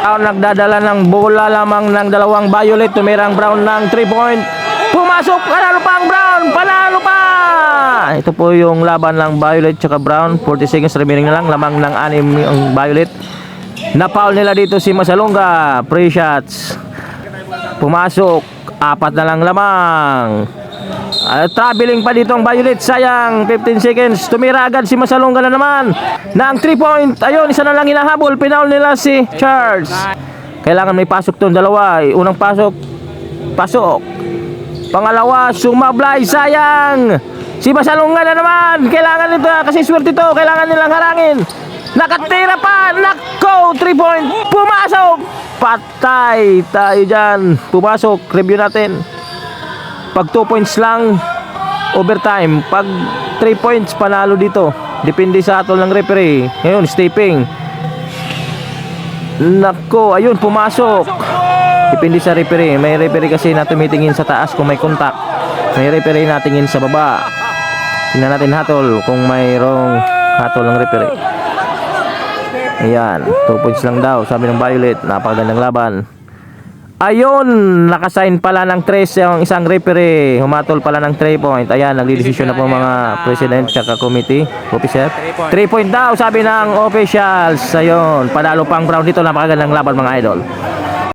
Brown nagdadala ng bola lamang ng dalawang violet. Tumirang Brown ng 3 point. Pumasok, panalo pa ang Brown, panalo pa! Ito po yung laban ng Violet tsaka Brown. 40 seconds remaining na lang, lamang ng 6 ang Violet. Na-foul nila dito si Masalonga. Free shots. Pumasok, 4 na lang lamang. Traveling pa dito ang Violet. Sayang, 15 seconds. Tumira agad si Masalonga na naman ng 3 point. Ayun, isa na lang hinahabol. Pinaul nila si Charles. Kailangan may pasok tong dalawa. Unang pasok, pasok. Pangalawa, sumablay, sayang. Si Masalonga na naman. Kailangan nito, kasi swerte ito. Kailangan nilang harangin. Nakatira pa. Nako, 3 point. Pumasok. Patay tayo dyan. Pumasok, review natin. Pag 2 points lang, overtime. Pag 3 points, panalo dito. Depende sa atol ng referee. Ngayon, stepping. Nako, ayun, pumasok. Depende sa referee. May referee kasi na tumitingin sa taas kung may contact. May referee na tingin sa baba. Tingnan natin hatol kung mayroong hatol ng referee. Ayan, 2 points lang daw, sabi ng Violet. Napakagandang laban. Ayun, nakasign pala ng 3 yung isang referee. Humatol pala ng 3 point. Ayan, nagdidesisyon na po mga president at committee officer. 3 point daw, sabi ng officials. Ayun, panalo pang Brown dito. Napakagandang laban mga idol.